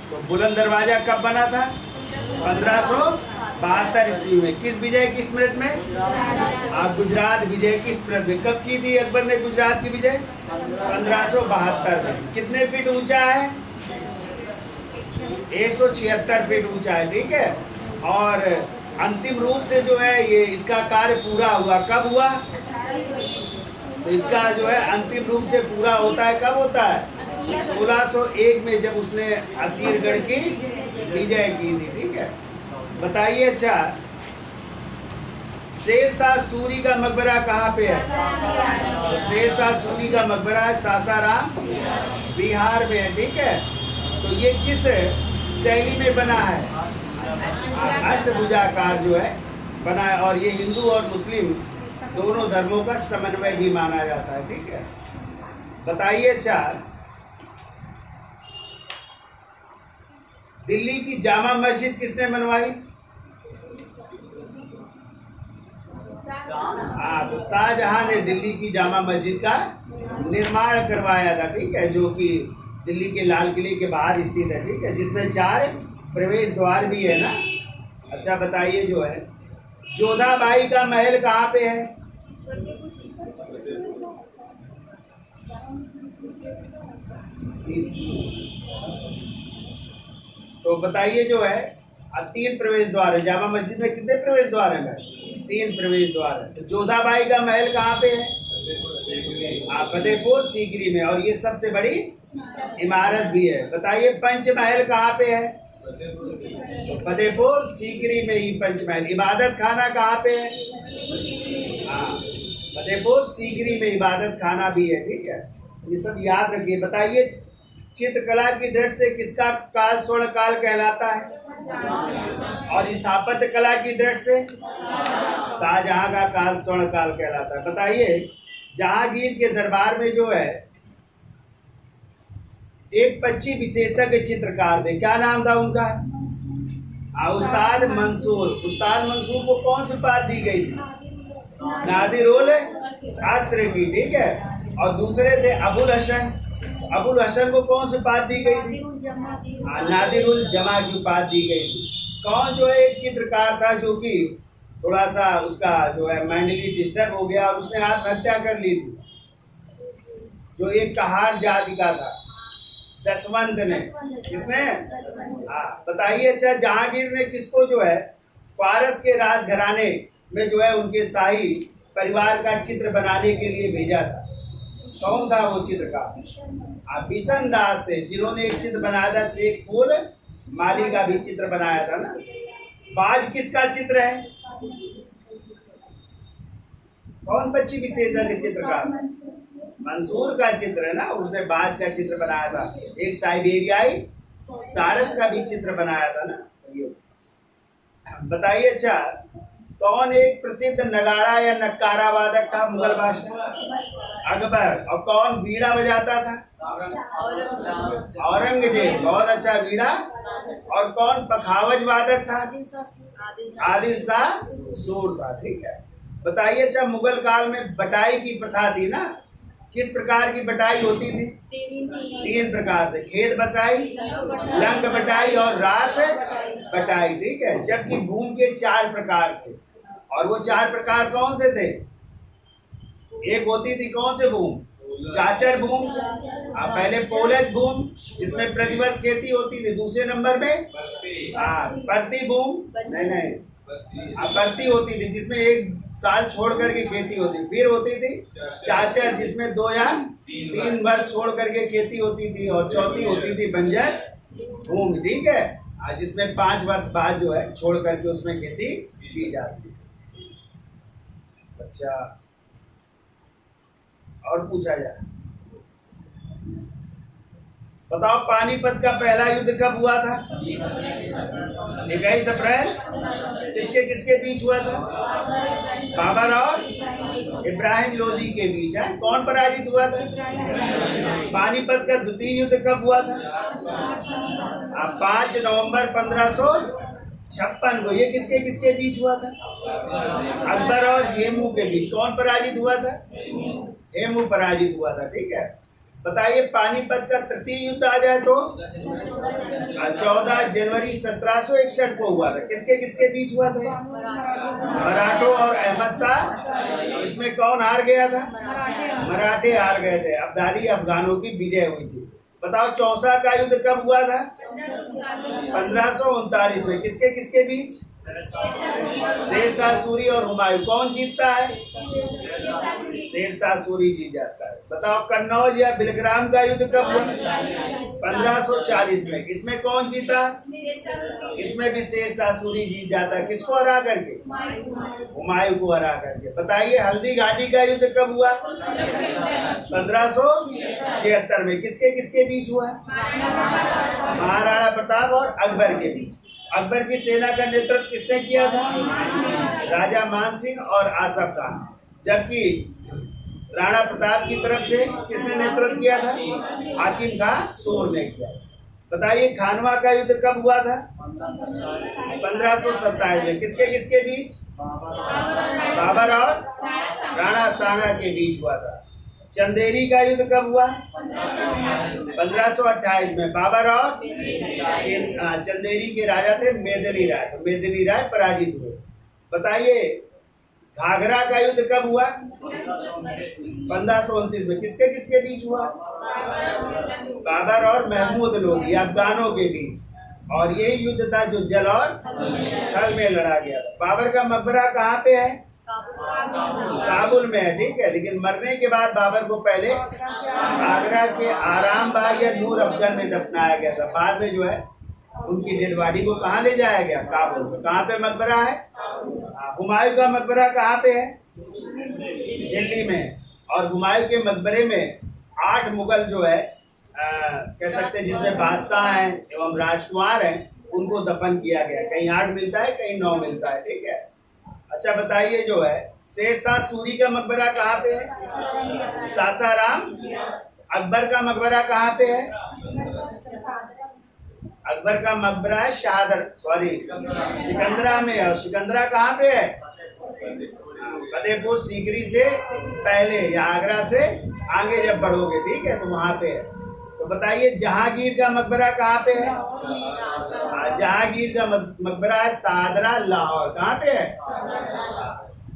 तो बुलंद दरवाजा कब बना था? 1572 ईस्वी में। किस विजय की स्मृति में? आप गुजरात विजय की स्मृति में। कब की थी अकबर ने गुजरात की विजय? 1572 में। कितने फीट ऊंचा है? 176 फीट ऊंचा है, ठीक है। और अंतिम रूप से जो है ये इसका कार्य पूरा हुआ, कब हुआ? तो इसका जो है अंतिम रूप से पूरा होता है, कब होता है? 1601 में, जब उसने असीरगढ़ की विजय की थी, ठीक है। बताइए, अच्छा, शेरशाह सूरी का मकबरा कहाँ पे है? तो शेरशाह सूरी का मकबरा है सासाराम, बिहार में है, ठीक है। तो ये किस शैली में बना है? अष्टभुजाकार जो है बना है, और ये हिंदू और मुस्लिम दोनों धर्मों का समन्वय भी माना जाता है, ठीक है। बताइए, अच्छा, दिल्ली की जामा मस्जिद किसने बनवाई? हाँ, तो शाहजहां ने दिल्ली की जामा मस्जिद का निर्माण करवाया था, ठीक है, जो कि दिल्ली के लाल किले के बाहर स्थित है, ठीक है, जिसमें 4 प्रवेश द्वार भी है ना। अच्छा, बताइए, जो है जोधाबाई का महल कहाँ पे है? तो बताइए, जो है 3 प्रवेश द्वार है जामा मस्जिद में। कितने प्रवेश द्वार है? 3 प्रवेश द्वार है। तो जोधाबाई का महल कहाँ पे है? फतेहपुर सीकरी में, और ये सबसे बड़ी इमारत भी है। बताइए, पंचमहल कहाँ पे है? फतेहपुर सीकरी में ही पंचमहल। इबादत खाना कहाँ पे है? फतेहपुर सीकरी में इबादत खाना भी है, ठीक है। ये सब याद रखिए। बताइए, चित्रकला की दृष्टि से किसका काल स्वर्ण काल कहलाता है? और स्थापत्य कला की दृष्टि से शाहजहां का काल स्वर्ण काल कहलाता है। बताइए, जहांगीर के दरबार में जो है एक पक्षी विशेषज्ञ चित्रकार थे, क्या नाम था उनका? उस्ताद मंसूर। उस्ताद मंसूर को कौन सी उपाधि दी गई थी? नादिर उल असर की, ठीक है। और दूसरे थे अबुल हसन। अबुल हसन को कौन सी उपाधि दी गई थी? नादिर उल जमा की उपाधि दी गई थी। कौन जो है एक चित्रकार था जो कि थोड़ा सा उसका जो है मेंटली डिस्टर्ब हो गया और उसने आत्महत्या कर ली थी, जो एक कहार जाति का था, दसवंत ने। किसने? हाँ, बताइए, अच्छा, जहांगीर ने किसको जो है फारस के राजघराने में जो है उनके शाही परिवार का चित्र बनाने के लिए भेजा था? कौन था वो चित्रकार? बिशन दास थे, जिन्होंने एक चित्र बनाया था, शेख फूल माली का भी चित्र बनाया था ना। बाज किसका चित्र है? कौन पक्षी विशेषज्ञ चित्रकार? मंसूर का चित्र है ना, उसने बाज का चित्र बनाया था। एक साइबेरियाई सारस का भी चित्र बनाया था ना। बताइए, अच्छा, कौन एक प्रसिद्ध नगाड़ा या नक्कारा वादक था मुगल बादशाह? अकबर। और कौन बीड़ा बजाता था? औरंगजेब। बहुत अच्छा बीड़ा। और कौन पखावज वादक था? आदिल शाह सूर था, ठीक है। बताइए, अच्छा, मुगल काल में बटाई की प्रथा थी ना। किस प्रकार की बटाई होती थी? 3 प्रकार से, खेत बटाई, लंग बटाई और रास बटाई, ठीक है। जबकि भूमि के 4 प्रकार थे, और वो 4 प्रकार कौन से थे? एक होती थी कौन से भूमि? चाचर भूमि। पहले पोलज भूमि, जिसमें प्रतिवर्ष खेती होती थी। दूसरे नंबर में प्रति भूमि, नहीं, प्रति होती थी, जिसमें 1 साल छोड़ करके खेती होती। फिर होती थी चाचर, जिसमें 2 या 3 वर्ष छोड़ करके खेती होती थी। और चौथी होती थी बंजर भूमि, ठीक है, जिसमें 5 वर्ष बाद जो है छोड़ करके उसमें खेती की जाती है। अच्छा, और पूछा जाए, बताओ, पानीपत का पहला युद्ध कब हुआ था? 21 अप्रैल। किसके किसके बीच हुआ था? बाबर और इब्राहिम लोदी के बीच है। कौन पराजित हुआ था? पानीपत का द्वितीय युद्ध कब हुआ था? 5 नवंबर 1556 को। ये किसके किसके बीच हुआ था? अकबर और हेमू के बीच। कौन पराजित हुआ था? हेमू पराजित हुआ था, ठीक है। बताइए पानीपत का तृतीय युद्ध आ जाए तो 14 जनवरी 1761 को हुआ था। किसके किसके बीच हुआ था? मराठों और अहमद शाह। इसमें कौन हार गया था? मराठे हार गए थे। अब्दाली अफगानों की विजय हुई थी। बताओ चौसा का युद्ध कब हुआ था? 1539 में। किसके किसके बीच? शेरशाह सूरी और हुमायूं। कौन जीतता है? शेरशाह सूरी जीत जाता है। बताओ कन्नौज या बिलग्राम का युद्ध कब हुआ? 1540 में। इसमें कौन जीता? इसमें भी शेरशाह सूरी जीत जाता है। किसको हरा करके? हुमायूं को हरा करके। बताइए हल्दी घाटी का युद्ध कब हुआ? 1576 में। किसके किसके बीच हुआ? महाराणा प्रताप और अकबर के बीच। अकबर की सेना का नेतृत्व किसने किया था? राजा मान सिंह और आसफ खान। जबकि राणा प्रताप की तरफ से किसने नेतृत्व किया था? हाकिम खान सूर ने किया। बताइए खानवा का युद्ध कब हुआ था? 1527 में। किसके किसके बीच? बाबर और राणा सांगा के बीच हुआ था। चंदेरी का युद्ध कब हुआ? 1528 में। बाबर और चंदेरी के राजा थे मेदिनी राय। तो मेदिनी राय पराजित हुए। बताइए घाघरा का युद्ध कब हुआ? 1529 में। किसके किसके बीच हुआ? बाबर और महमूद लोधी अफगानों के बीच। और यही युद्ध था जो जल और थल में लड़ा गया था। बाबर का मकबरा कहाँ पे है? काबुल में है। ठीक है, लेकिन मरने के बाद बाबर को पहले आगरा के आराम बाग या नूर अफगन में दफनाया गया था। बाद में जो है उनकी डेड बॉडी को कहाँ ले जाया गया? काबुल में। कहाँ पे मकबरा है? हुमायूं का मकबरा कहाँ पे है? दिल्ली में। और हुमायूं के मकबरे में 8 मुगल जो है कह सकते हैं जिसमें बादशाह हैं एवं राजकुमार हैं उनको दफन किया गया। कहीं 8 मिलता है, कहीं 9 मिलता है। ठीक है। अच्छा बताइए जो है शेरशाह सूरी का मकबरा कहाँ पे है? सासाराम। अकबर का मकबरा कहाँ पे है? अकबर का मकबरा है सिकंदरा में। और सिकंदरा कहाँ पे है? फतेहपुर सीकरी से पहले या आगरा से आगे जब बढ़ोगे। ठीक है, तो वहां पे है। तो बताइए जहांगीर का मकबरा कहाँ पे है? जहांगीर का मकबरा है सादरा लाहौर। कहाँ पे है?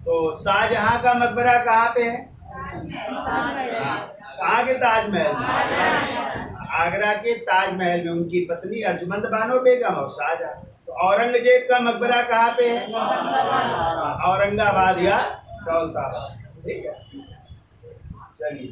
तो शाहजहां का मकबरा कहाँ पे है? कहाँ के? ताजमहल। आगरा के ताजमहल में उनकी पत्नी अर्जुमंद बानो बेगम और शाहजहां। तो औरंगजेब का मकबरा कहाँ पे है? औरंगाबाद या दौलताबाद। ठीक है, चलिए।